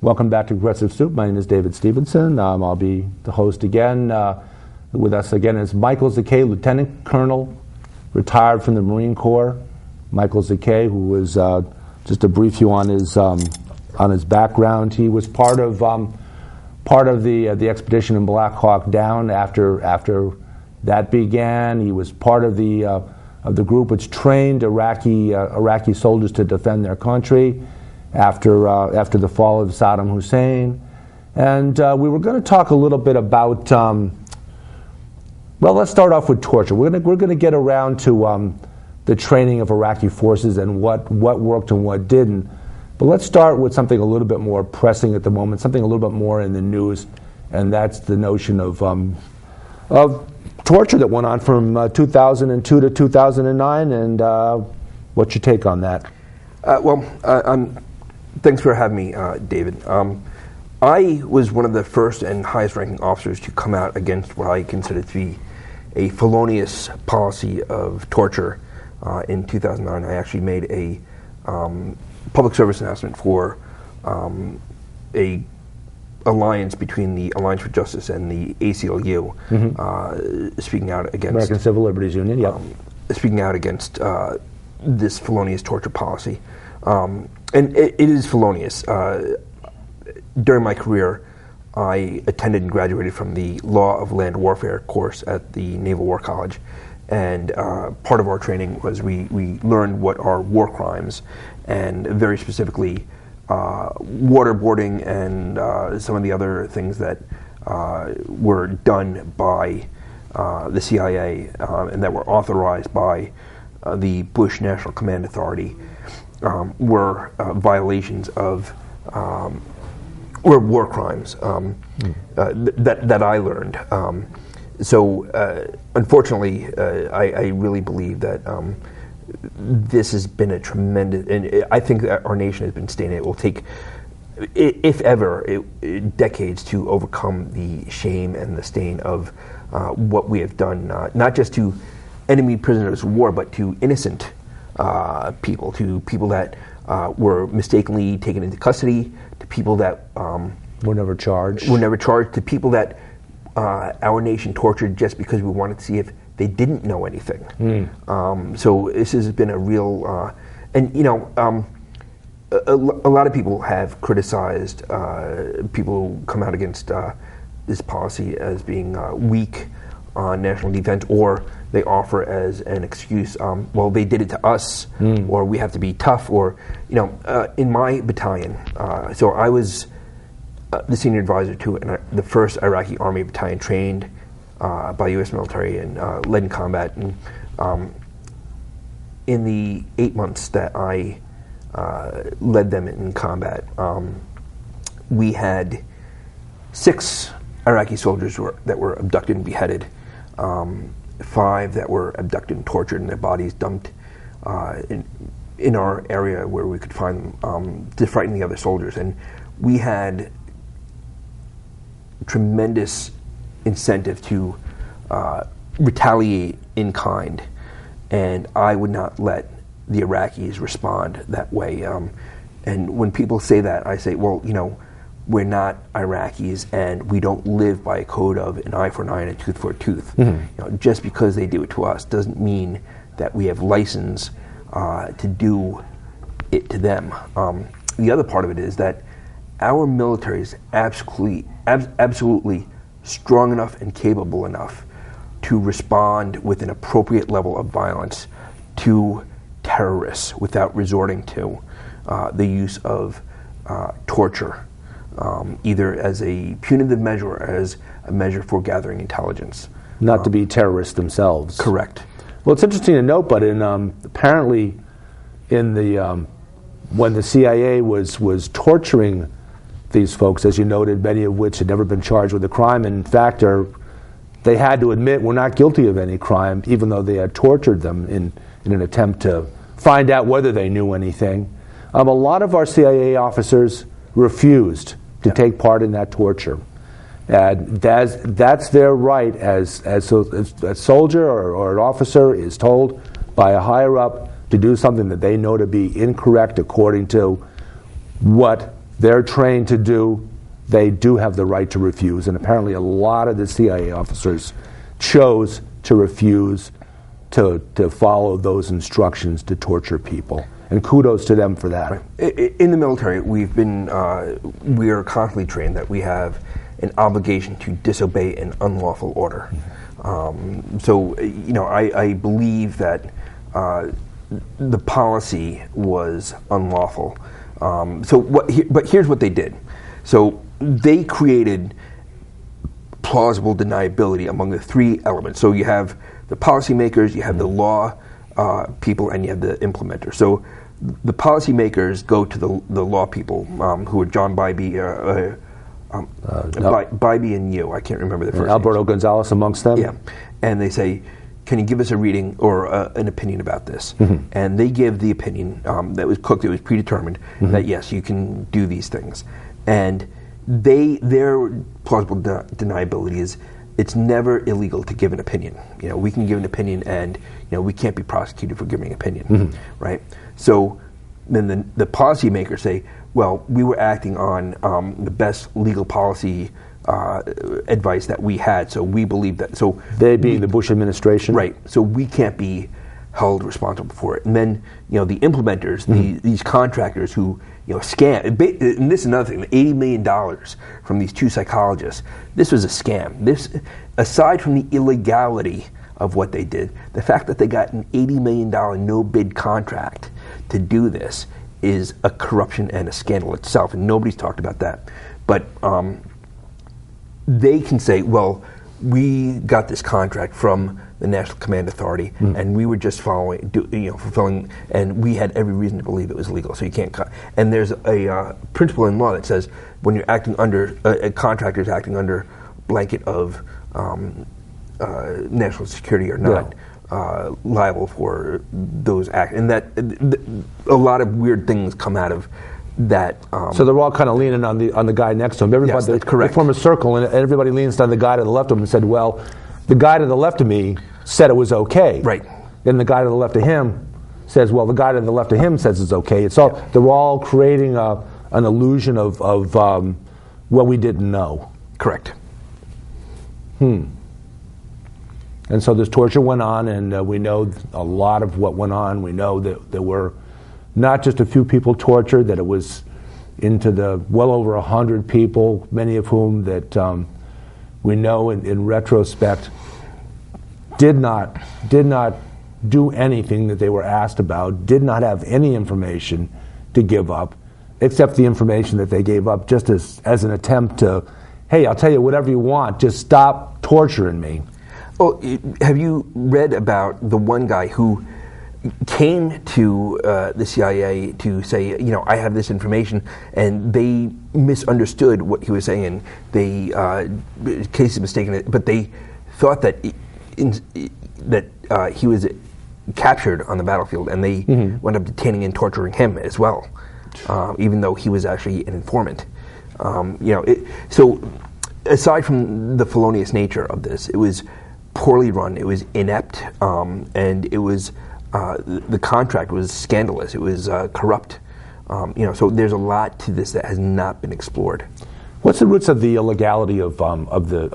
Welcome back to Progressive Soup. My name is David Stevenson. I'll be the host again. With us again is Michael Zacchea, Lieutenant Colonel, retired from the Marine Corps. Michael Zacchea, who was, just to brief you on his background, he was part of the expedition in Black Hawk Down. After that began, he was part of the group which trained Iraqi soldiers to defend their country after the fall of Saddam Hussein. And we were going to talk a little bit about, well, let's start off with torture. We're going to get around to the training of Iraqi forces and what worked and what didn't. But let's start with something a little bit more pressing at the moment, something a little bit more in the news, and that's the notion of torture that went on from 2002 to 2009. And what's your take on that? Thanks for having me, David. I was one of the first and highest-ranking officers to come out against what I consider to be a felonious policy of torture in 2009. I actually made a public service announcement for a alliance between the Alliance for Justice and the ACLU, speaking out against American Civil Liberties Union. Yep. Speaking out against this felonious torture policy. And it is felonious. During my career, I attended and graduated from the Law of Land Warfare course at the Naval War College. And part of our training was we learned what are war crimes, and very specifically waterboarding and some of the other things that were done by the CIA and that were authorized by the Bush National Command Authority. Were violations of, were war crimes that I learned. Unfortunately, I really believe that this has been a tremendous, and I think that our nation has been stained. It will take, if ever, decades to overcome the shame and the stain of what we have done, not just to enemy prisoners of war, but to innocent people, to people that were mistakenly taken into custody, to people that were never charged, to people that our nation tortured just because we wanted to see if they didn't know anything. So this has been a real, and you know, a lot of people have criticized people who come out against this policy as being weak on national defense, or they offer as an excuse, well, they did it to us, or we have to be tough, or, you know, in my battalion, so I was the senior advisor to the first Iraqi Army battalion trained by U.S. military and led in combat. And in the 8 months that I led them in combat, we had 6 Iraqi soldiers that were abducted and beheaded. 5 that were abducted and tortured and their bodies dumped in our area where we could find them to frighten the other soldiers. And we had tremendous incentive to retaliate in kind, and I would not let the Iraqis respond that way. And when people say that, I say, well, you know, we're not Iraqis, and we don't live by a code of an eye for an eye and a tooth for a tooth. You know, just because they do it to us doesn't mean that we have license to do it to them. The other part of it is that our military is absolutely strong enough and capable enough to respond with an appropriate level of violence to terrorists without resorting to the use of torture. Either as a punitive measure or as a measure for gathering intelligence. Not to be terrorists themselves. Correct. Well, it's interesting to note, but apparently in the when the CIA was torturing these folks, as you noted, many of which had never been charged with a crime, and in fact they had to admit were not guilty of any crime, even though they had tortured them in an attempt to find out whether they knew anything. A lot of our CIA officers refused to take part in that torture. And that's their right as a soldier or an officer is told by a higher up to do something that they know to be incorrect according to what they're trained to do, they do have the right to refuse. And apparently a lot of the CIA officers chose to refuse to follow those instructions to torture people. And kudos to them for that. Right. In the military, we are constantly trained that we have an obligation to disobey an unlawful order. So, I believe that the policy was unlawful. But here's what they did. So they created plausible deniability among the three elements. So you have the policymakers, you have the law people, and you have the implementers. So the policymakers go to the law people, who are John Bybee, Bybee and you. I can't remember the first Alberto names. Gonzalez amongst them. Yeah, and they say, can you give us a reading or an opinion about this? And they give the opinion that was cooked, it was predetermined, that yes, you can do these things. And their plausible deniability is it's never illegal to give an opinion. We can give an opinion and we can't be prosecuted for giving an opinion, right? So then the policymakers say, well, we were acting on the best legal policy advice that we had, so we believe that. So they being the Bush administration, right? So we can't be held responsible for it. And then the implementers, these contractors who scam. And this is another thing: the $80 million from these two psychologists. This was a scam. This, aside from the illegality of what they did, the fact that they got an $80 million no-bid contract to do this is a corruption and a scandal itself, and nobody's talked about that. But they can say, well, we got this contract from the National Command Authority, and we were just fulfilling, and we had every reason to believe it was legal. So you can't cut. And there's a principle in law that says when you're acting under a contractor is acting under blanket of national security or not. Liable for those acts, and that a lot of weird things come out of that. So they're all kind of leaning on the guy next to him. Everybody, yes, that's correct. They form a circle, and everybody leans on the guy to the left of him and said, "Well, the guy to the left of me said it was okay." Right. Then the guy to the left of him says, "Well, the guy to the left of him says it's okay." It's all they're all creating an illusion of what we didn't know. Correct. And so this torture went on, and we know a lot of what went on. We know that there were not just a few people tortured, that it was into the well over 100 people, many of whom that we know in retrospect did not do anything that they were asked about, did not have any information to give up, except the information that they gave up just as an attempt to, hey, I'll tell you whatever you want, just stop torturing me. Well, have you read about the one guy who came to the CIA to say, I have this information, and they misunderstood what he was saying, and they, case is mistaken, but they thought that he was captured on the battlefield, and they wound up detaining and torturing him as well, even though he was actually an informant. So aside from the felonious nature of this, it was poorly run, it was inept, and it was the contract was scandalous. It was corrupt. So there's a lot to this that has not been explored. What's the roots of the illegality of the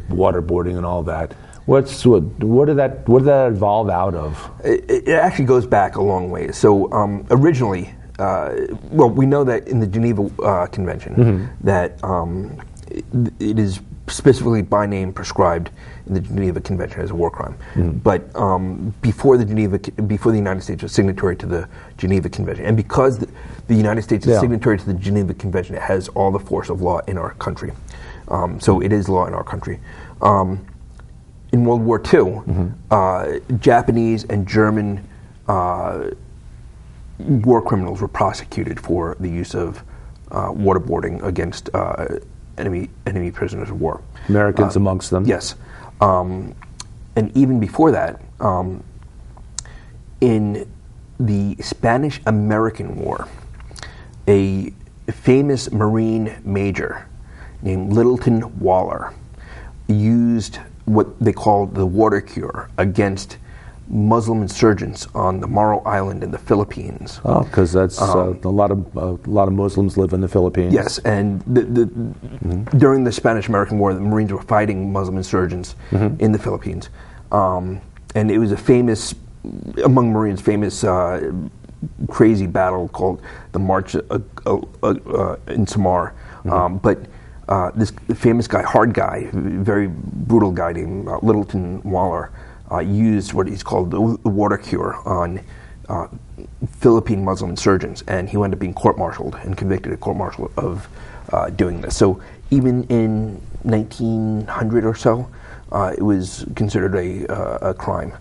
waterboarding and all that? What did that evolve out of? It actually goes back a long way. So originally, we know that in the Geneva Convention that it is specifically by name prescribed in the Geneva Convention as a war crime. But before the United States was signatory to the Geneva Convention, and because the United States is signatory to the Geneva Convention, it has all the force of law in our country. So it is law in our country. In World War II, Japanese and German war criminals were prosecuted for the use of waterboarding against enemy prisoners of war. Americans amongst them. Yes. And even before that, in the Spanish-American War, a famous Marine major named Littleton Waller used what they called the water cure against Muslim insurgents on the Moro Island in the Philippines. Oh, because that's a lot of Muslims live in the Philippines. Yes, and during the Spanish-American War, the Marines were fighting Muslim insurgents in the Philippines, and it was a famous, among Marines, famous crazy battle called the March in Samar. But this famous guy, hard guy, very brutal guy named Littleton Waller, used what he's called the water cure on Philippine Muslim insurgents, and he wound up being court-martialed and convicted at court-martial of doing this. So even in 1900 or so, it was considered a crime.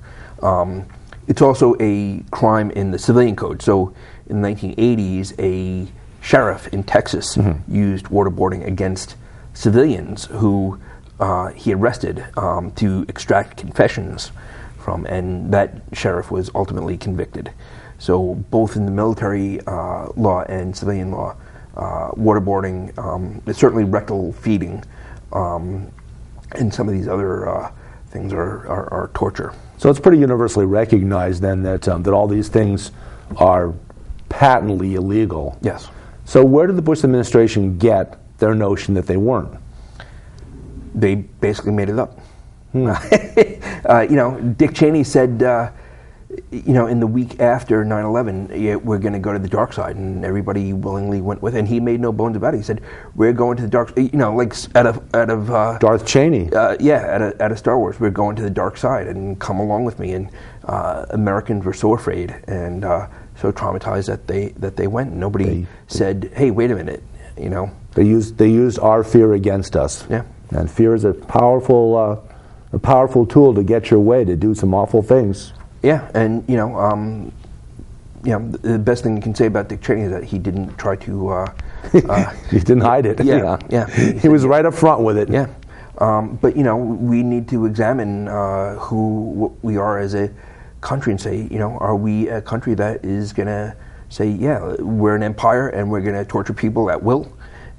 It's also a crime in the civilian code. So in the 1980s, a sheriff in Texas used waterboarding against civilians who he arrested to extract confessions from, and that sheriff was ultimately convicted. So both in the military law and civilian law, waterboarding, certainly rectal feeding, and some of these other things are torture. So it's pretty universally recognized then that all these things are patently illegal. Yes. So where did the Bush administration get their notion that they weren't? They basically made it up. Dick Cheney said, in the week after 9/11, we're going to go to the dark side, and everybody willingly went with it. And he made no bones about it. He said, "We're going to the dark." Like out of Darth Cheney. Out of Star Wars, we're going to the dark side, and come along with me. And Americans were so afraid and so traumatized that they went. And nobody said, "Hey, wait a minute," They used our fear against us. Yeah. And fear is a powerful tool to get your way to do some awful things. Yeah, and the best thing you can say about Dick Cheney is that he didn't try to. He didn't hide it. Yeah. He was right up front with it. Yeah, but we need to examine who we are as a country and say, are we a country that is going to say, yeah, we're an empire and we're going to torture people at will,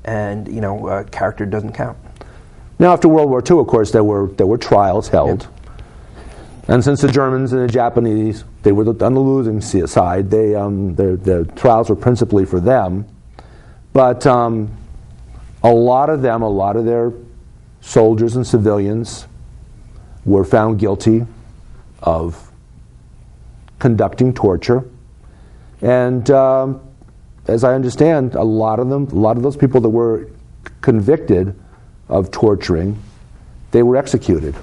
and character doesn't count. Now, after World War II, of course, there were trials held. Yeah. And since the Germans and the Japanese, they were on the losing side, the trials were principally for them. But a lot of their soldiers and civilians were found guilty of conducting torture. And as I understand, a lot of those people that were convicted of torturing, they were executed.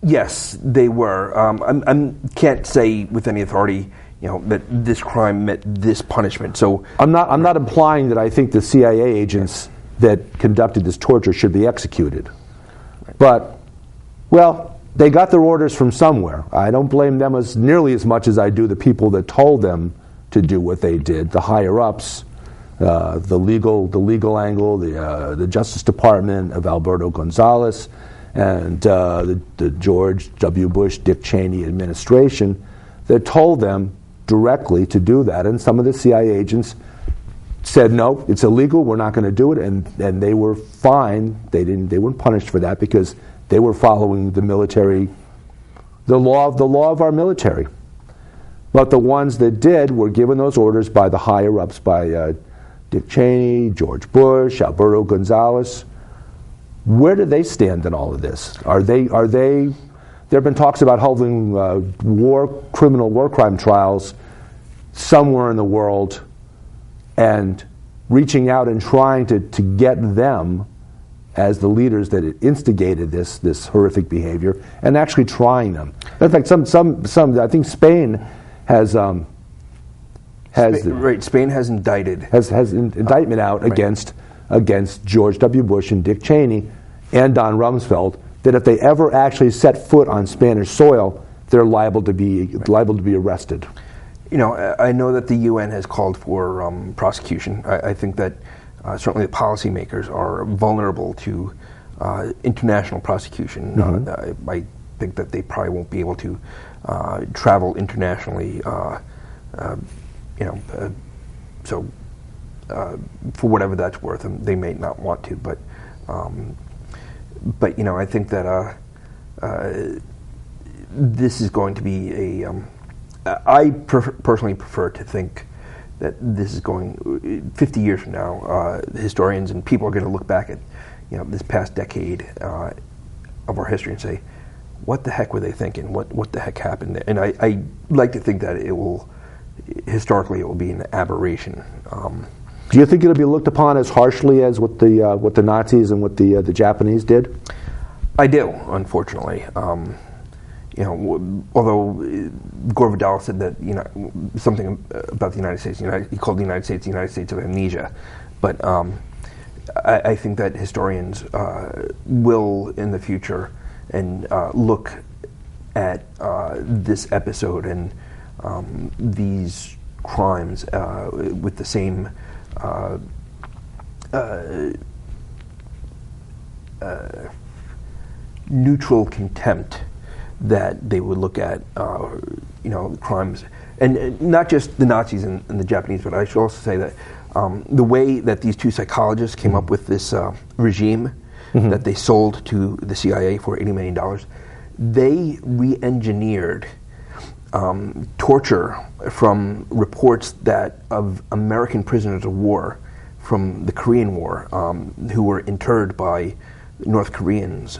Yes, they were. I can't say with any authority, that this crime met this punishment. So I'm not implying that I think the CIA agents that conducted this torture should be executed. But, well, they got their orders from somewhere. I don't blame them nearly as much as I do the people that told them to do what they did, the higher ups. The legal angle, the Justice Department of Alberto Gonzales, and the George W. Bush, Dick Cheney administration that told them directly to do that. And some of the CIA agents said, no, it's illegal, we're not going to do it, and they were fine. They weren't punished for that because they were following the law of our military. But the ones that did were given those orders by the higher ups, by Dick Cheney, George Bush, Alberto Gonzales. Where do they stand in all of this? Are they? There have been talks about holding criminal war crime trials somewhere in the world, and reaching out and trying to get them as the leaders that instigated this horrific behavior, and actually trying them. In fact, some I think Spain has. Spain has indicted. Has indictment out against George W. Bush and Dick Cheney and Don Rumsfeld, that if they ever actually set foot on Spanish soil, they're liable to be arrested. I know that the UN has called for prosecution. I think that certainly the policymakers are vulnerable to international prosecution. Mm-hmm. I think that they probably won't be able to travel internationally. So for whatever that's worth, and they may not want to, but I think that this is going to be a. I personally prefer to think that this is going 50 years from now. Historians and people are going to look back at this past decade of our history and say, what the heck were they thinking? What the heck happened there? And I like to think that it will, historically, it will be an aberration. Do you think it'll be looked upon as harshly as what the Nazis and what the Japanese did? I do, unfortunately. Although Gore Vidal said that something about the United States, he called the United States of amnesia, but I think that historians will in the future and look at this episode and these crimes with the same neutral contempt that they would look at, crimes, and not just the Nazis and the Japanese, but I should also say that the way that these two psychologists came up with this regime that they sold to the CIA for $80 million, they re-engineered torture from reports that of American prisoners of war from the Korean War who were interred by North Koreans.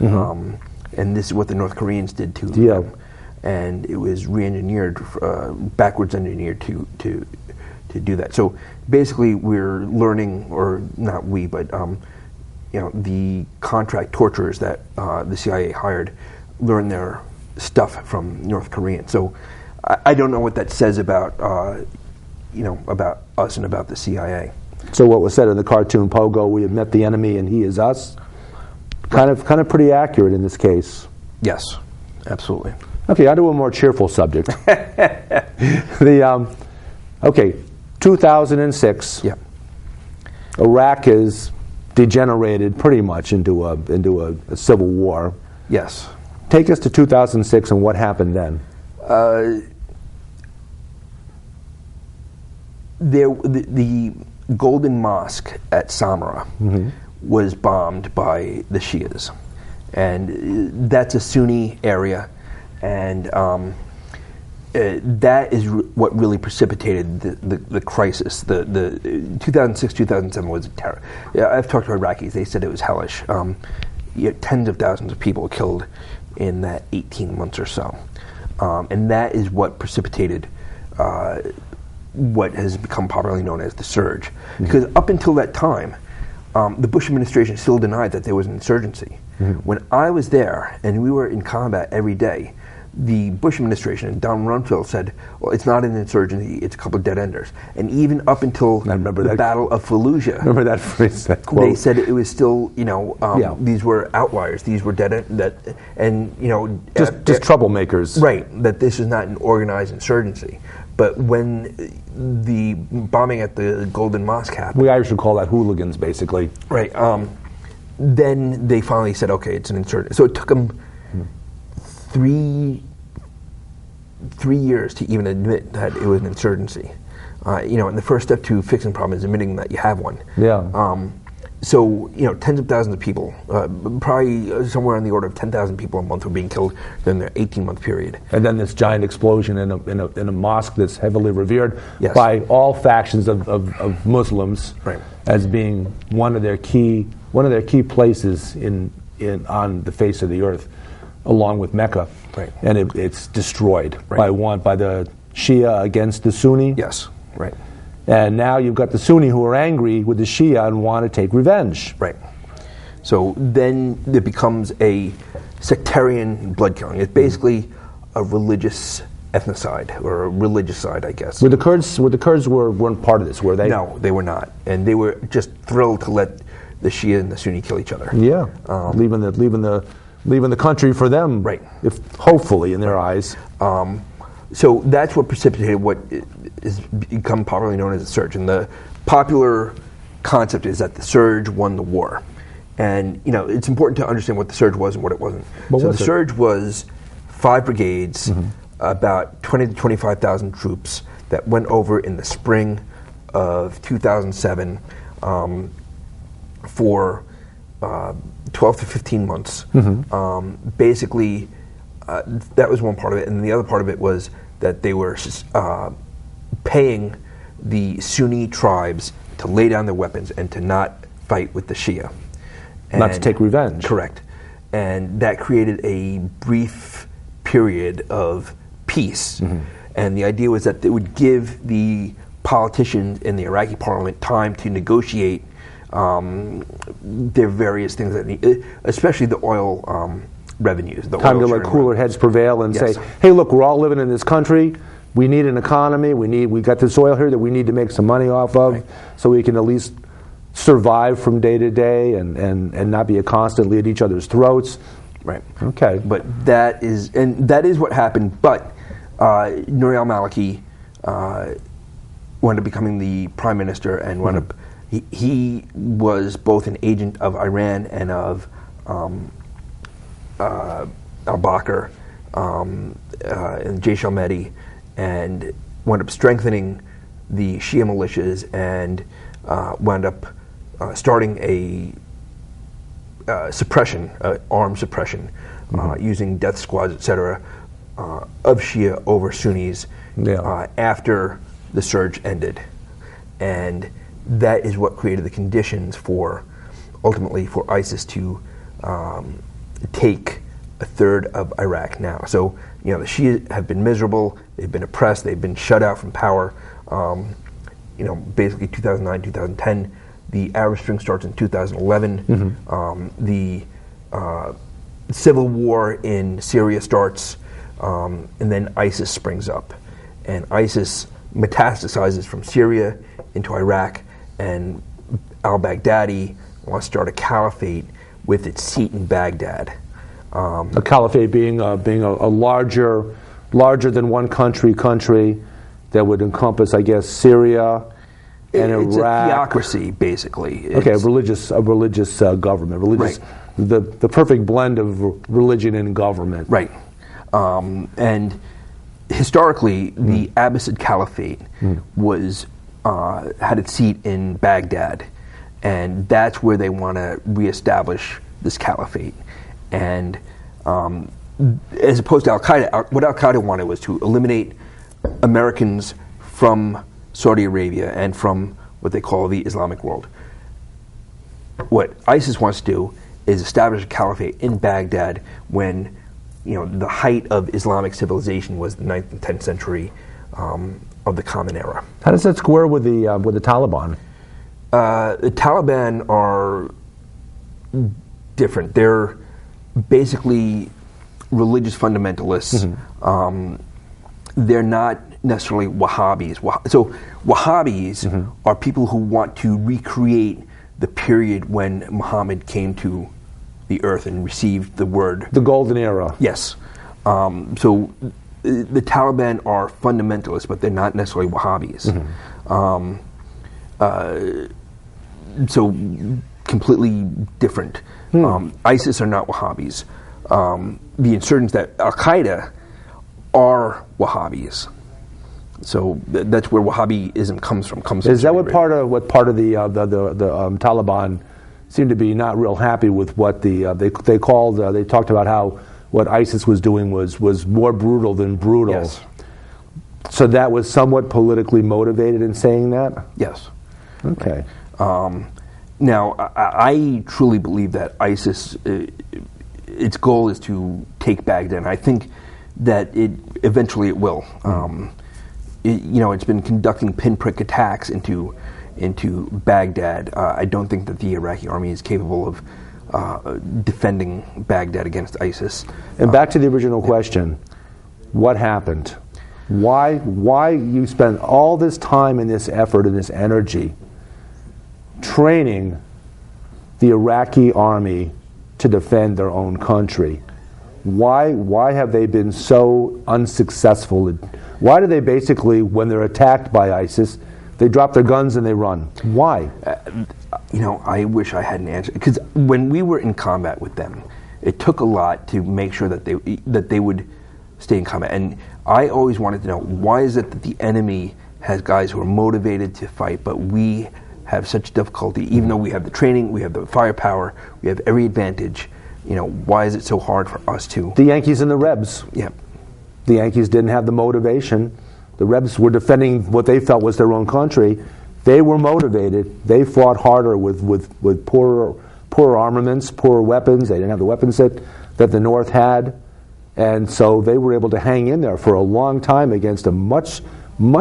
And this is what the North Koreans did to them. And it was re-engineered, backwards engineered to do that. So basically we're learning, or not we, but the contract torturers that the CIA hired learned their stuff from North Koreans. So I don't know what that says about, about us and about the CIA. So what was said in the cartoon Pogo, we have met the enemy and he is us, kind of pretty accurate in this case. Yes, absolutely. Okay, I'll do a more cheerful subject. 2006. Yeah. Iraq has degenerated pretty much into a civil war. Yes. Take us to 2006 and what happened then. The Golden Mosque at Samarra was bombed by the Shias, and that's a Sunni area, and that is what really precipitated the crisis. The 2006-2007 was terror. I've talked to Iraqis; they said it was hellish. Tens of thousands of people killed in that 18 months or so, and that is what precipitated what has become popularly known as the surge. Because up until that time, the Bush administration still denied that there was an insurgency. When I was there and we were in combat every day, the Bush administration and Don Rumsfeld said, well, it's not an insurgency, it's a couple of dead-enders. And even up until the Battle of Fallujah, remember that phrase, that quote? They said it was still, these were outliers, these were just troublemakers. Right, that this is not an organized insurgency. But when the bombing at the Golden Mosque happened, we Irish would call that hooligans, basically. Right. Then they finally said, okay, it's an insurgency. So it took them 3 years to even admit that it was an insurgency. And the first step to fixing the problem is admitting that you have one. Yeah. So, tens of thousands of people, probably somewhere on the order of 10,000 people a month were being killed during the 18-month period. And then this giant explosion in a mosque that's heavily revered Yes. by all factions of Muslims, right, as being one of their key places on the face of the earth, along with Mecca. Right. And it's destroyed right. by the Shia against the Sunni. Yes. Right. And now you've got the Sunni who are angry with the Shia and want to take revenge. Right. So then it becomes a sectarian blood killing. It's basically a religious ethnocide, or a religicide, I guess. The Kurds weren't part of this, were they? No, they were not, and they were just thrilled to let the Shia and the Sunni kill each other. Yeah, leaving the country for them, right? If hopefully in their eyes. So that's what precipitated what has become popularly known as the surge. And the popular concept is that the surge won the war. And it's important to understand what the surge was and what it wasn't. So the surge was 5 brigades, about 20 to 25,000 troops that went over in the spring of 2007 for 12 to 15 months, basically that was one part of it, and the other part of it was that they were paying the Sunni tribes to lay down their weapons and to not fight with the Shia. Not to take revenge. Correct. And that created a brief period of peace. And the idea was that it would give the politicians in the Iraqi parliament time to negotiate their various things, especially the oil revenues. Time to let cooler heads prevail and say, hey, look, we're all living in this country. We need an economy. We got this oil here that we need to make some money off of, so we can at least survive from day to day and not be constantly at each other's throats. Right. Okay. But that is what happened. But Nouri al-Maliki wound up becoming the prime minister and wound up. He was both an agent of Iran and of al-Bakr and Jaish al-Mahdi, and wound up strengthening the Shia militias and wound up starting a suppression, armed suppression, using death squads, etc., of Shia over Sunnis after the surge ended. And that is what created the conditions ultimately for ISIS to take a third of Iraq now. So, the Shia have been miserable, they've been oppressed, they've been shut out from power. Basically 2009, 2010, the Arab Spring starts in 2011. The civil war in Syria starts, and then ISIS springs up. And ISIS metastasizes from Syria into Iraq, and al-Baghdadi wants to start a caliphate with its seat in Baghdad. A caliphate being a larger than one country that would encompass, I guess, Syria and Iraq. It's a theocracy, basically. Okay, a religious government. The perfect blend of religion and government. Right. And historically, the Abbasid Caliphate was had its seat in Baghdad, and that's where they want to reestablish this caliphate. And as opposed to Al-Qaeda, what Al-Qaeda wanted was to eliminate Americans from Saudi Arabia and from what they call the Islamic world. What ISIS wants to do is establish a caliphate in Baghdad when the height of Islamic civilization was the 9th and 10th century of the Common Era. How does that square with the Taliban? The Taliban are different. They're basically religious fundamentalists. They're not necessarily Wahhabis. So Wahhabis are people who want to recreate the period when Muhammad came to the earth and received the word. The Golden Era. Yes. So the Taliban are fundamentalists, but they're not necessarily Wahhabis. So completely different. ISIS are not Wahhabis. The insurgents that Al-Qaeda are Wahhabis. So that's where Wahhabism comes from. Is that what part of the Taliban seemed to be not real happy with what they called? They talked about how what ISIS was doing was more brutal than brutal. Yes. So that was somewhat politically motivated in saying that? Yes. Okay. Now, I truly believe that ISIS, its goal is to take Baghdad, and I think that eventually it will. It's been conducting pinprick attacks into Baghdad. I don't think that the Iraqi army is capable of defending Baghdad against ISIS. And back to the original question, what happened? Why you spent all this time and this effort and this energy training the Iraqi army to defend their own country? Why have they been so unsuccessful? Why do they basically, when they're attacked by ISIS, they drop their guns and they run? Why? I wish I had an answer. Because when we were in combat with them, it took a lot to make sure that they would stay in combat. And I always wanted to know, why is it that the enemy has guys who are motivated to fight, but we have such difficulty, even though we have the training, we have the firepower, we have every advantage, why is it so hard for us to? The Yankees and the Rebs. Yeah. The Yankees didn't have the motivation. The Rebs were defending what they felt was their own country. They were motivated. They fought harder with poorer armaments, poorer weapons. They didn't have the weapons that the North had. And so they were able to hang in there for a long time against a much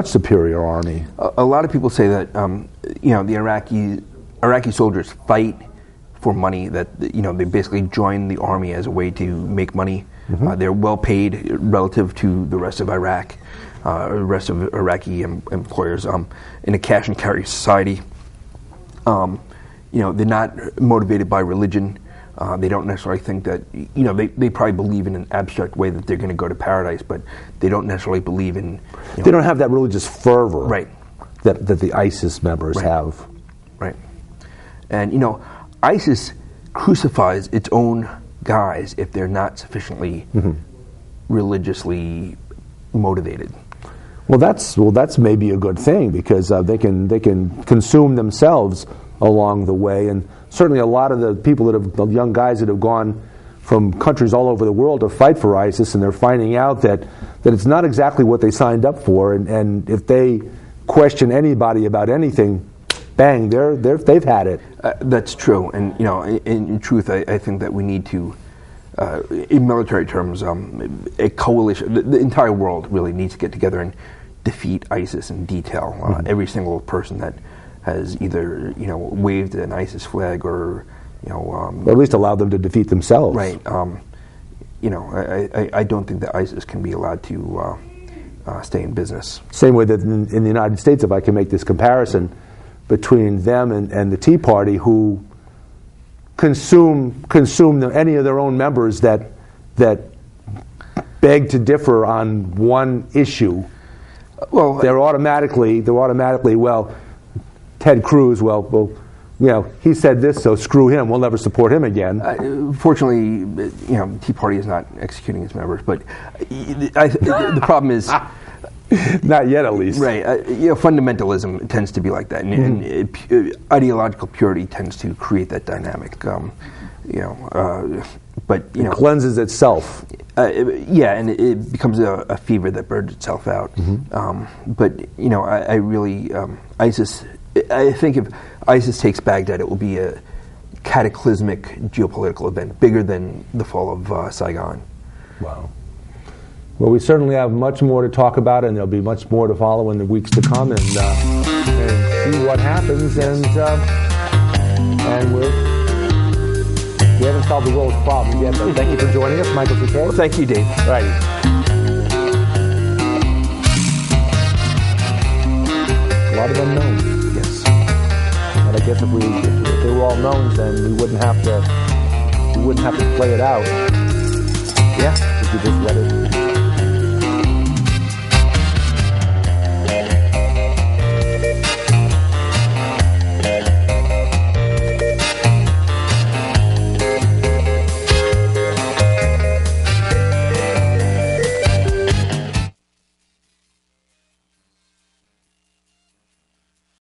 superior army. A lot of people say that the Iraqi soldiers fight for money, that they basically join the army as a way to make money. They're well paid relative to the rest of Iraq, the rest of Iraqi employers in a cash and carry society. They're not motivated by religion. They don't necessarily think that, they probably believe in an abstract way that they're going to go to paradise, but they don't necessarily believe in... They don't have that religious fervor, right, that the ISIS members have. Right. And, ISIS crucifies its own guys if they're not sufficiently religiously motivated. Well, that's maybe a good thing, because they can consume themselves along the way. And certainly a lot of the people the young guys that have gone from countries all over the world to fight for ISIS, and they're finding out that it's not exactly what they signed up for, and if they question anybody about anything, bang, they've had it. That's true, and in truth, I think that we need to, in military terms, a coalition. The entire world really needs to get together and defeat ISIS in detail. Every single person that has either waved an ISIS flag or or at least allow them to defeat themselves. Right. I don't think that ISIS can be allowed to stay in business. Same way that in the United States, if I can make this comparison between them and the Tea Party, who consume any of their own members that beg to differ on one issue. Well, they're automatically well, Ted Cruz, he said this, so screw him. We'll never support him again. Fortunately, the Tea Party is not executing its members, but the problem is not yet, at least. Right. Fundamentalism tends to be like that, and ideological purity tends to create that dynamic. But it cleanses itself. And it becomes a fever that burns itself out. But I really ISIS. I think if ISIS takes Baghdad, it will be a cataclysmic geopolitical event, bigger than the fall of Saigon. Wow. Well, we certainly have much more to talk about, and there'll be much more to follow in the weeks to come, and see what happens. And we haven't solved the world's problems yet, but thank you for joining us, Michael Zacchea. Well, thank you, Dave. Right. A lot of unknowns. Yes. But I guess if they were all knowns, then we wouldn't have to play it out. Yeah. We could just let it